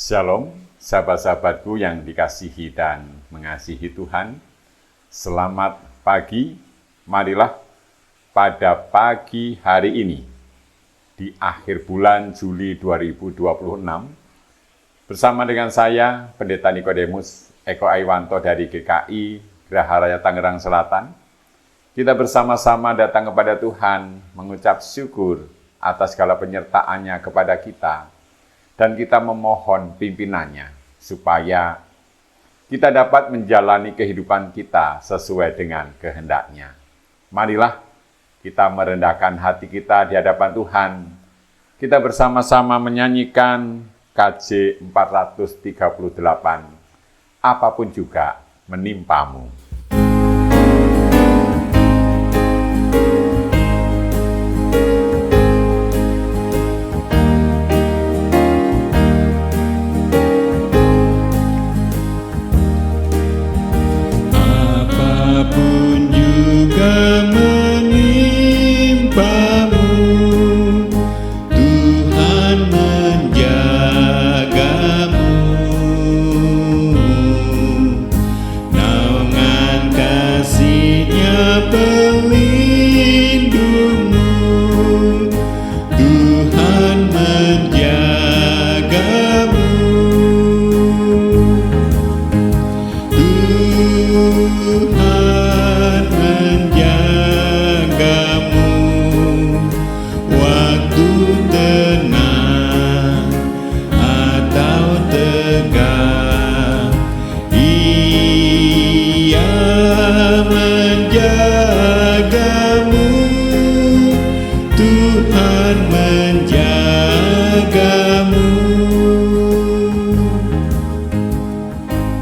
Shalom, sahabat-sahabatku yang dikasihi dan mengasihi Tuhan. Selamat pagi, marilah pada pagi hari ini, di akhir bulan Juli 2026, bersama dengan saya, Pendeta Nikodemus Eko Aiwanto dari GKI Geraha Raya Tangerang Selatan, kita bersama-sama datang kepada Tuhan, mengucap syukur atas segala penyertaannya kepada kita, dan kita memohon pimpinannya, supaya kita dapat menjalani kehidupan kita sesuai dengan kehendaknya. Marilah kita merendahkan hati kita di hadapan Tuhan. Kita bersama-sama menyanyikan KJ 438, apapun juga menimpamu.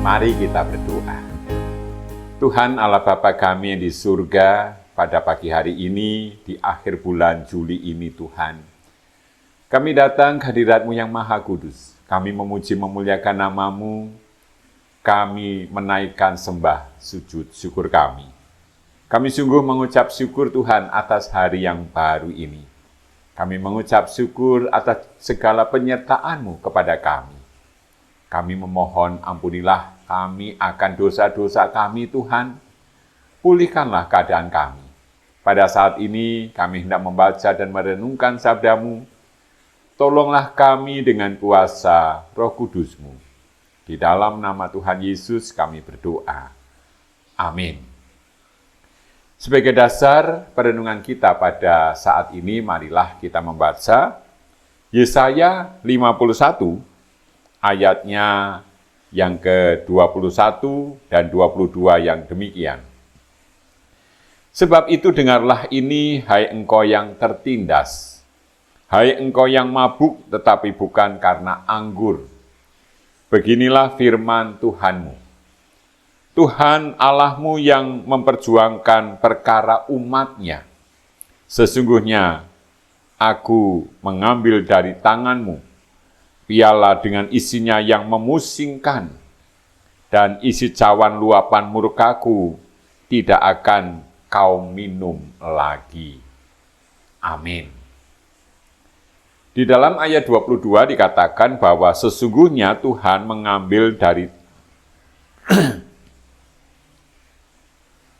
Mari kita berdoa. Tuhan Allah Bapa kami yang di surga, pada pagi hari ini, di akhir bulan Juli ini Tuhan, kami datang ke hadirat-Mu yang Maha Kudus. Kami memuji memuliakan nama-Mu, kami menaikkan sembah sujud syukur kami. Kami sungguh mengucap syukur Tuhan atas hari yang baru ini. Kami mengucap syukur atas segala penyertaan-Mu kepada kami. Kami memohon ampunilah kami akan dosa-dosa kami Tuhan. Pulihkanlah keadaan kami. Pada saat ini kami hendak membaca dan merenungkan sabda-Mu. Tolonglah kami dengan kuasa Roh Kudus-Mu. Di dalam nama Tuhan Yesus kami berdoa. Amin. Sebagai dasar perenungan kita pada saat ini, marilah kita membaca Yesaya 51 ayatnya yang ke-21 dan 22 yang demikian. Sebab itu dengarlah ini, hai engkau yang tertindas, hai engkau yang mabuk tetapi bukan karena anggur. Beginilah firman Tuhanmu. Tuhan Allahmu yang memperjuangkan perkara umat-Nya. Sesungguhnya aku mengambil dari tanganmu piala dengan isinya yang memusingkan, dan isi cawan luapan murkaku tidak akan kau minum lagi. Amin. Di dalam ayat 22 dikatakan bahwa sesungguhnya Tuhan mengambil dari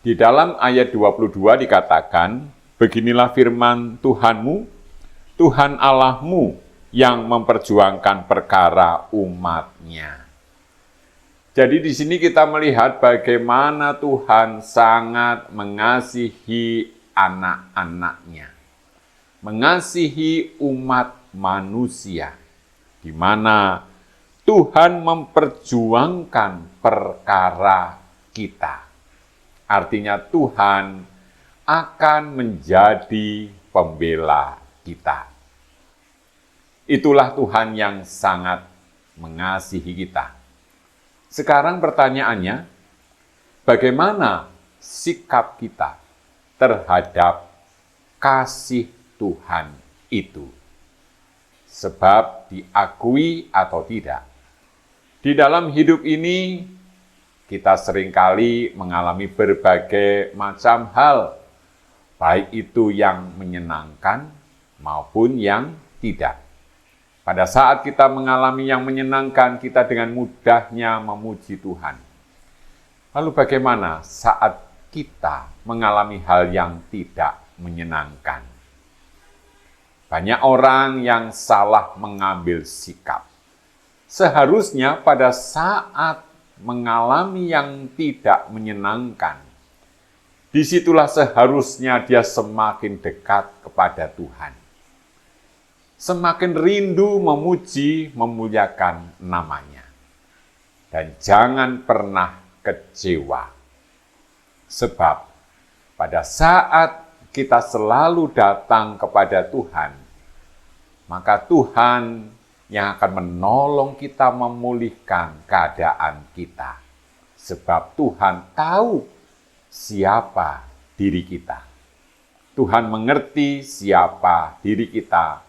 di dalam ayat 22 dikatakan, beginilah firman Tuhanmu, Tuhan Allahmu yang memperjuangkan perkara umat-Nya. Jadi di sini kita melihat bagaimana Tuhan sangat mengasihi anak-anak-Nya, mengasihi umat manusia, di mana Tuhan memperjuangkan perkara kita. Artinya Tuhan akan menjadi pembela kita. Itulah Tuhan yang sangat mengasihi kita. Sekarang pertanyaannya, bagaimana sikap kita terhadap kasih Tuhan itu? Sebab diakui atau tidak, di dalam hidup ini kita seringkali mengalami berbagai macam hal, baik itu yang menyenangkan maupun yang tidak. Pada saat kita mengalami yang menyenangkan, kita dengan mudahnya memuji Tuhan. Lalu bagaimana saat kita mengalami hal yang tidak menyenangkan? Banyak orang yang salah mengambil sikap. Seharusnya pada saat mengalami yang tidak menyenangkan, disitulah seharusnya dia semakin dekat kepada Tuhan. Semakin rindu memuji, memuliakan namanya. Dan jangan pernah kecewa. Sebab pada saat kita selalu datang kepada Tuhan, maka Tuhan yang akan menolong kita memulihkan keadaan kita. Sebab Tuhan tahu siapa diri kita. Tuhan mengerti siapa diri kita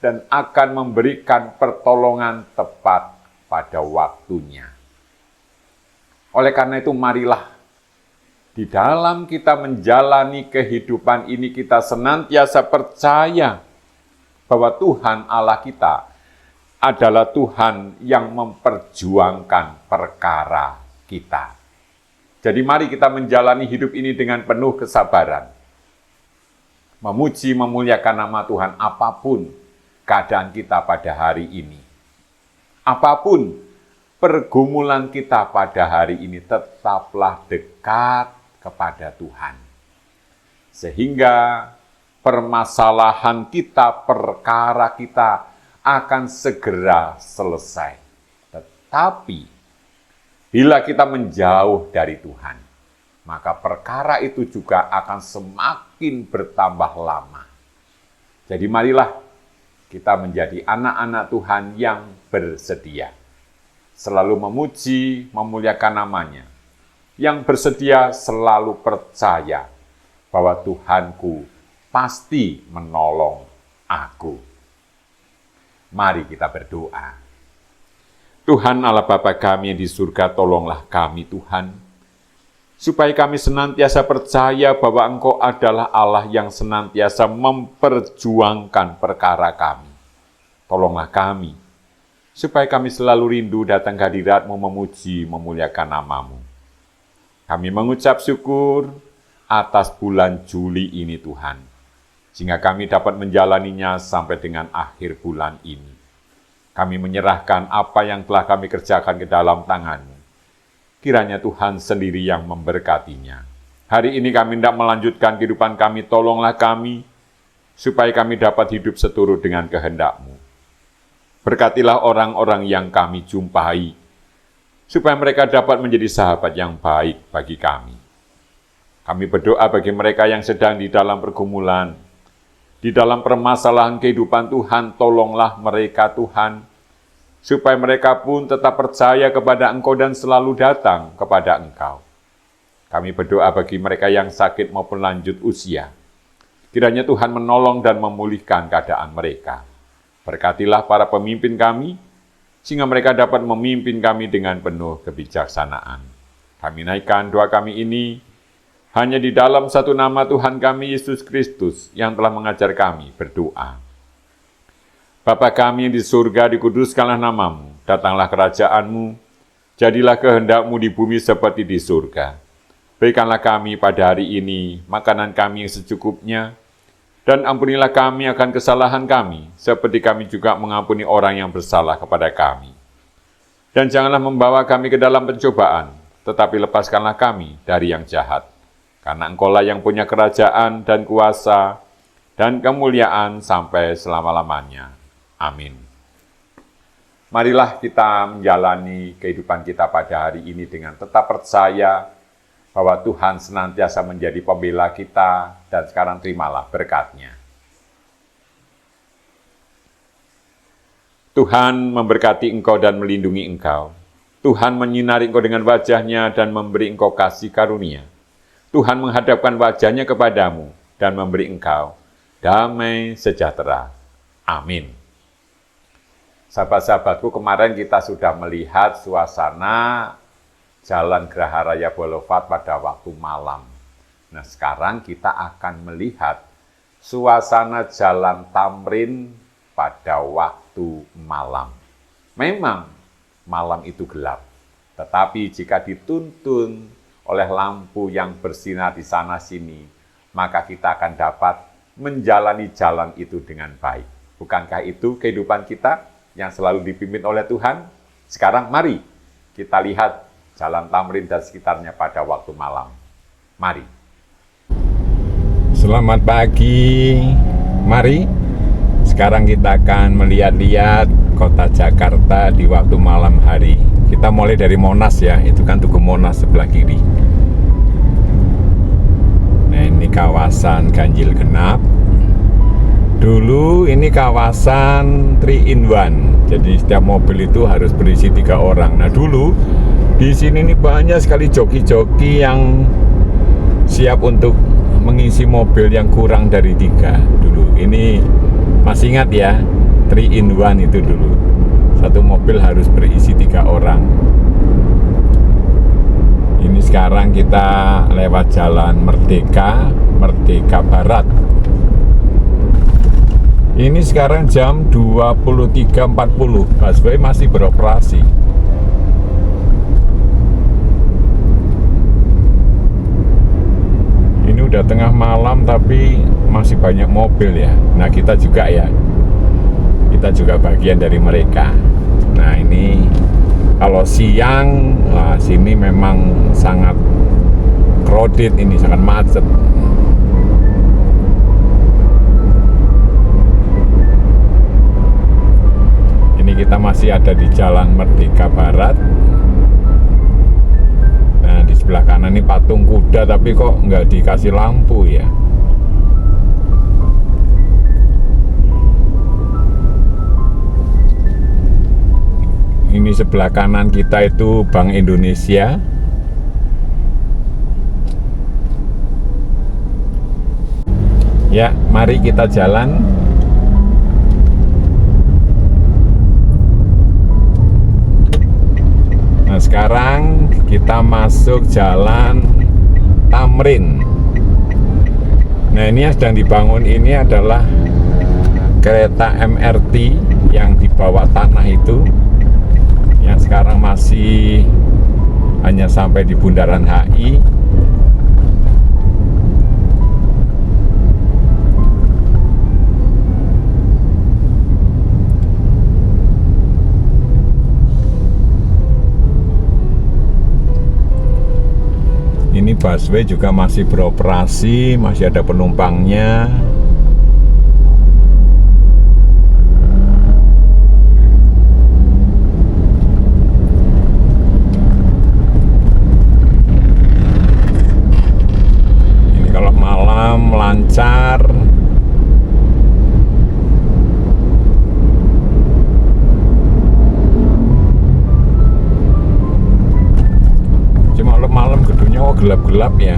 dan akan memberikan pertolongan tepat pada waktunya. Oleh karena itu, marilah di dalam kita menjalani kehidupan ini kita senantiasa percaya bahwa Tuhan Allah kita adalah Tuhan yang memperjuangkan perkara kita. Jadi mari kita menjalani hidup ini dengan penuh kesabaran. Memuji, memuliakan nama Tuhan apapun keadaan kita pada hari ini. Apapun pergumulan kita pada hari ini, tetaplah dekat kepada Tuhan. Sehingga permasalahan kita, perkara kita akan segera selesai. Tetapi bila kita menjauh dari Tuhan, maka perkara itu juga akan semakin bertambah lama. Jadi marilah kita menjadi anak-anak Tuhan yang bersedia. Selalu memuji, memuliakan namanya. Yang bersedia selalu percaya bahwa Tuhanku pasti menolong aku. Mari kita berdoa. Tuhan Allah Bapa kami yang di surga, tolonglah kami Tuhan, supaya kami senantiasa percaya bahwa Engkau adalah Allah yang senantiasa memperjuangkan perkara kami. Tolonglah kami, supaya kami selalu rindu datang ke hadirat-Mu, memuji, memuliakan nama-Mu. Kami mengucap syukur atas bulan Juli ini Tuhan, sehingga kami dapat menjalaninya sampai dengan akhir bulan ini. Kami menyerahkan apa yang telah kami kerjakan ke dalam tangan-Mu. Kiranya Tuhan sendiri yang memberkatinya. Hari ini kami hendak melanjutkan kehidupan kami, tolonglah kami, supaya kami dapat hidup seturut dengan kehendak-Mu. Berkatilah orang-orang yang kami jumpai, supaya mereka dapat menjadi sahabat yang baik bagi kami. Kami berdoa bagi mereka yang sedang di dalam pergumulan, di dalam permasalahan kehidupan Tuhan, tolonglah mereka Tuhan, supaya mereka pun tetap percaya kepada Engkau dan selalu datang kepada Engkau. Kami berdoa bagi mereka yang sakit maupun lanjut usia. Kiranya Tuhan menolong dan memulihkan keadaan mereka. Berkatilah para pemimpin kami, sehingga mereka dapat memimpin kami dengan penuh kebijaksanaan. Kami naikkan doa kami ini hanya di dalam satu nama Tuhan kami, Yesus Kristus, yang telah mengajar kami berdoa. Bapa kami yang di surga, dikuduskanlah nama-Mu, datanglah kerajaan-Mu, jadilah kehendak-Mu di bumi seperti di surga. Berikanlah kami pada hari ini makanan kami yang secukupnya, dan ampunilah kami akan kesalahan kami, seperti kami juga mengampuni orang yang bersalah kepada kami. Dan janganlah membawa kami ke dalam pencobaan, tetapi lepaskanlah kami dari yang jahat. Karena Engkau-lah yang punya kerajaan dan kuasa dan kemuliaan sampai selama-lamanya. Amin. Marilah kita menjalani kehidupan kita pada hari ini dengan tetap percaya bahwa Tuhan senantiasa menjadi pembela kita, dan sekarang terimalah berkat-Nya. Tuhan memberkati engkau dan melindungi engkau. Tuhan menyinari engkau dengan wajah-Nya dan memberi engkau kasih karunia. Tuhan menghadapkan wajah-Nya kepadamu dan memberi engkau damai sejahtera. Amin. Sahabat-sahabatku, kemarin kita sudah melihat suasana Jalan Geraha Raya Boulevard pada waktu malam. Nah, sekarang kita akan melihat suasana Jalan Tamrin pada waktu malam. Memang malam itu gelap, tetapi jika dituntun oleh lampu yang bersinar di sana-sini, maka kita akan dapat menjalani jalan itu dengan baik. Bukankah itu kehidupan kita yang selalu dipimpin oleh Tuhan? Sekarang mari kita lihat Jalan Tamrin dan sekitarnya pada waktu malam. Mari. Selamat pagi. Mari sekarang kita akan melihat-lihat kota Jakarta di waktu malam hari. Kita mulai dari Monas ya, itu kan Tugu Monas sebelah kiri. Nah, ini kawasan ganjil genap. Dulu ini kawasan 3 in 1. Jadi setiap mobil itu harus berisi 3 orang. Nah, dulu di sini nih banyak sekali joki-joki yang siap untuk mengisi mobil yang kurang dari 3 dulu. Ini masih ingat ya, 3 in 1 itu dulu. Satu mobil harus berisi 3 orang. Ini sekarang kita lewat jalan Merdeka Barat. Ini sekarang jam 23.40, busway masih beroperasi. Ini udah tengah malam tapi masih banyak mobil ya. Nah, kita juga ya. Kita juga bagian dari mereka. Nah, ini kalau siang, wah, sini memang sangat crowded, ini sangat macet. Ini kita masih ada di Jalan Merdeka Barat. Nah, di sebelah kanan ini patung kuda, tapi kok nggak dikasih lampu ya. Ini sebelah kanan kita itu Bank Indonesia. Ya, mari kita jalan. Nah, sekarang kita masuk jalan Tamrin. Nah, ini yang sedang dibangun ini adalah kereta MRT yang di bawah tanah itu, yang sekarang masih hanya sampai di Bundaran HI. Ini busway juga masih beroperasi, masih ada penumpangnya. Ini kalau malam lancar. Malam gedungnya gelap-gelap ya.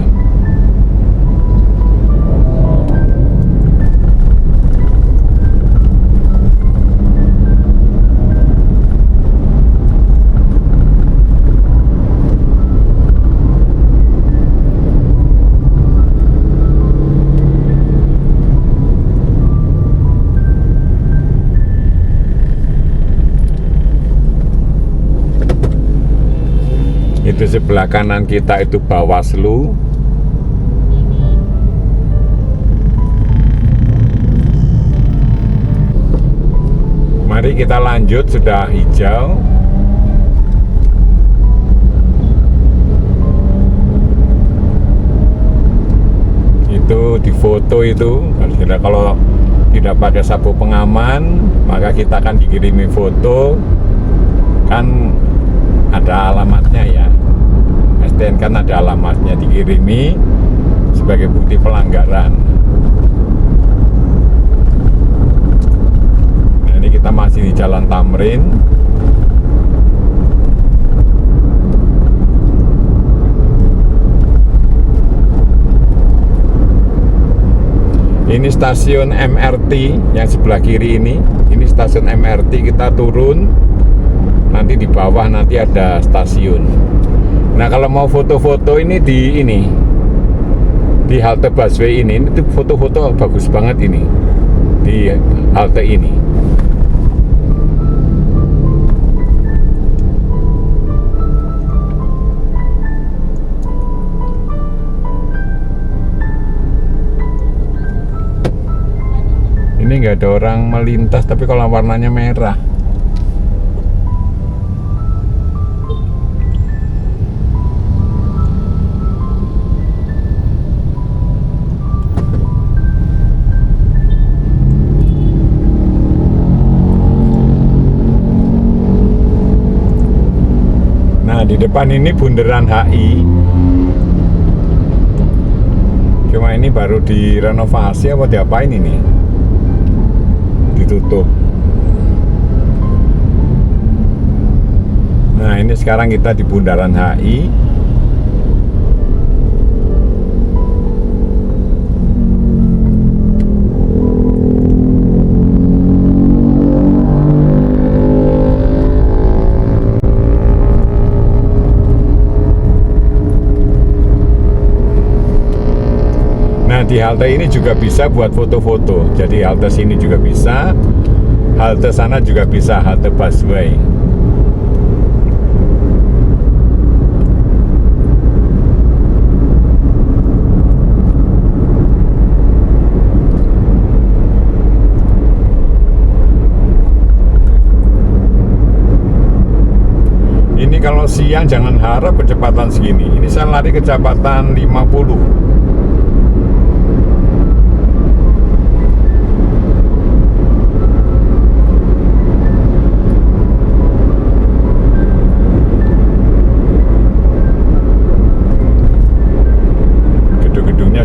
Itu sebelah kanan kita itu Bawaslu. Mari kita lanjut, sudah hijau. Itu di foto itu, kalau tidak pakai sabuk pengaman, maka kita akan dikirimi foto. Kan ada alamatnya ya. STN kan ada alamatnya, dikirimi sebagai bukti pelanggaran. Nah, ini kita masih di Jalan Tamrin. Ini stasiun MRT yang sebelah kiri ini. Ini stasiun MRT, kita turun. Nanti di bawah nanti ada stasiun. Nah, kalau mau foto-foto ini di halte busway ini tuh foto-foto bagus banget ini di halte ini. Ini nggak ada orang melintas, tapi kalau warnanya merah. Nah, di depan ini bundaran HI. Cuma ini baru direnovasi apa diapain ini? Ditutup. Nah, ini sekarang kita di bundaran HI. Nah, di halte ini juga bisa buat foto-foto. Jadi halte sini juga bisa, halte sana juga bisa, halte busway. Ini kalau siang jangan harap kecepatan segini. Ini saya lari kecepatan 50.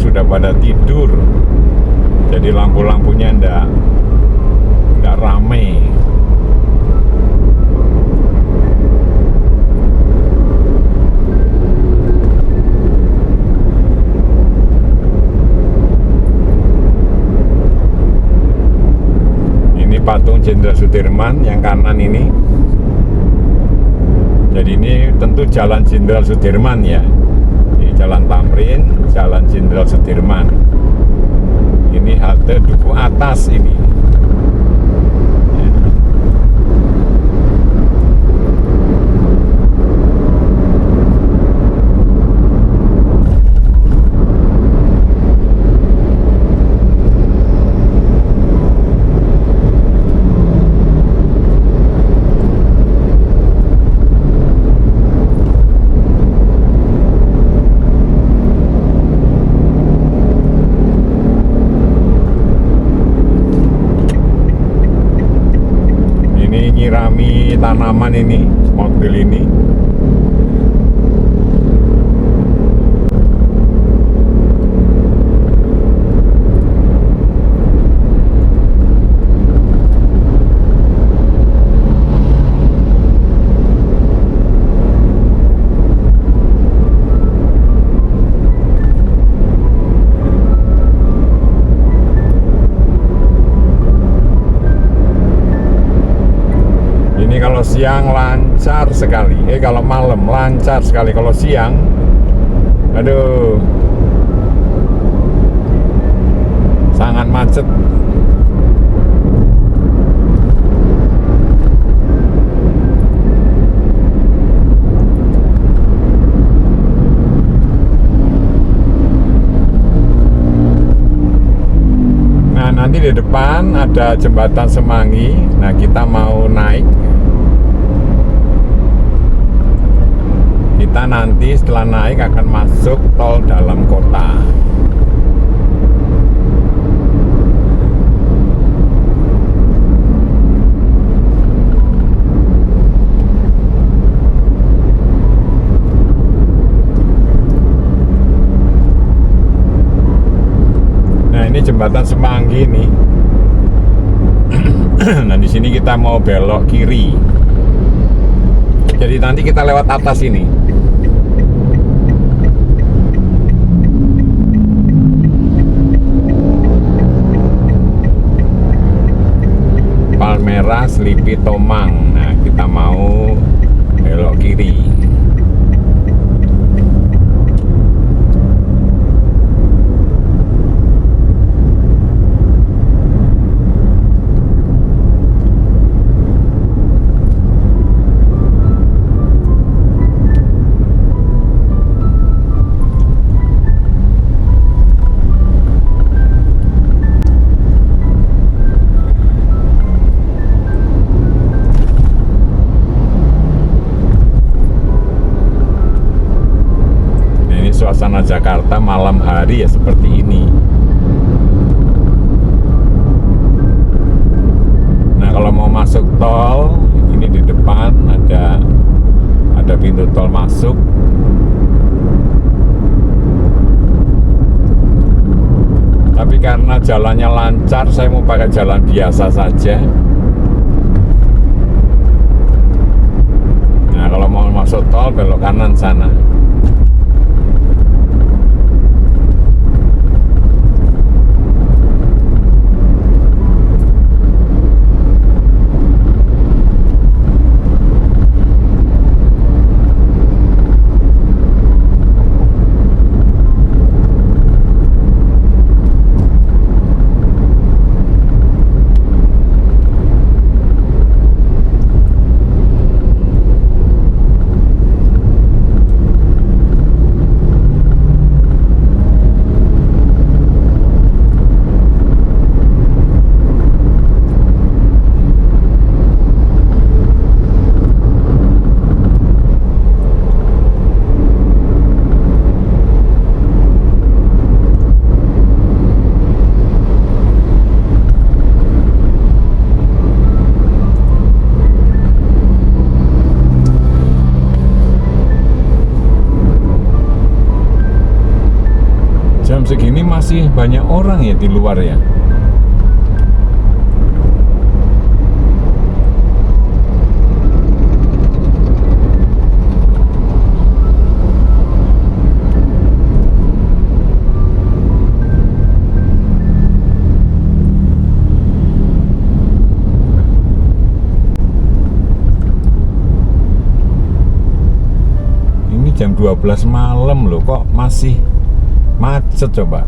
Sudah pada tidur, jadi lampu-lampunya ndak rame. Ini patung Jenderal Sudirman yang kanan ini. Jadi ini tentu Jalan Jenderal Sudirman ya. Jalan Tamrin, Jalan Jenderal Sudirman. Ini halte Duku Atas ini. Nyirami tanaman ini, mobil ini. Kalau siang lancar sekali, kalau malam lancar sekali. Kalau siang, aduh, sangat macet. Nah, nanti di depan ada jembatan Semanggi. Nah, kita mau naik. Kita nanti setelah naik akan masuk tol dalam kota. Nah, ini jembatan Semanggi nih. Nah, di sini kita mau belok kiri. Jadi nanti kita lewat atas ini. Palmerah Selipi Tomang. Nah, kita mau belok kiri. suasana Jakarta malam hari ya seperti ini. Nah, kalau mau masuk tol, ini di depan ada pintu tol masuk. Tapi karena jalannya lancar, saya mau pakai jalan biasa saja. Nah, kalau mau masuk tol, belok kanan sana. Jam segini masih banyak orang ya di luar ya. Ini jam 12 malam loh, kok masih macet coba.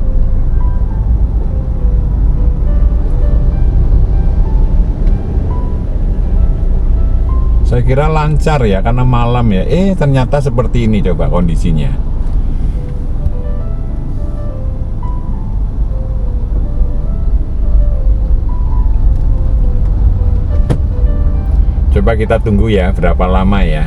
Saya kira lancar ya karena malam ya. Ternyata seperti ini coba kondisinya. Coba kita tunggu ya berapa lama ya.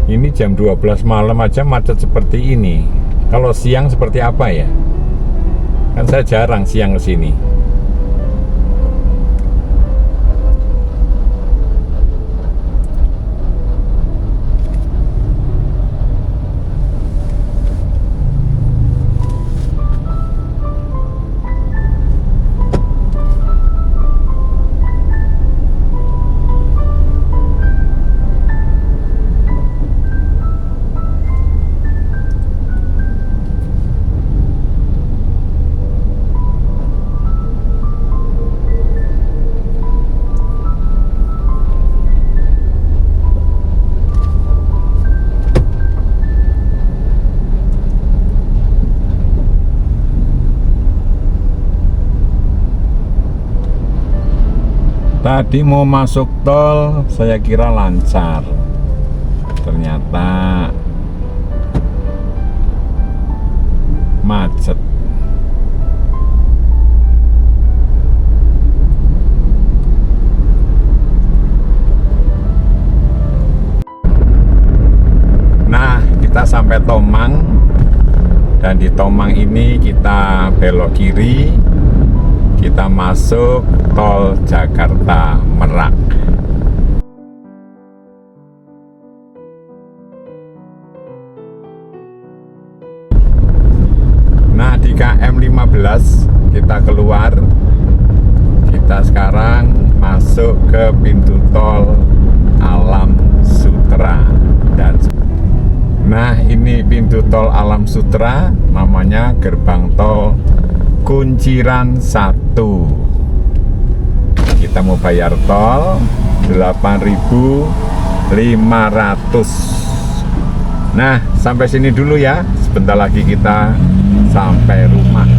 Ini jam 12 malam aja macet seperti ini. Kalau siang seperti apa ya? Kan saya jarang siang ke sini. Tadi mau masuk tol, saya kira lancar. Ternyata macet. Nah, kita sampai Tomang. Dan di Tomang ini kita belok kiri. Kita masuk tol Jakarta Merak. Nah, di KM 15 kita keluar. Kita sekarang masuk ke pintu tol Alam Sutera. Nah, ini pintu tol Alam Sutera, namanya gerbang tol Kunciran 1. Kita mau bayar tol 8.500. Nah, sampai sini dulu ya. Sebentar lagi kita sampai rumah.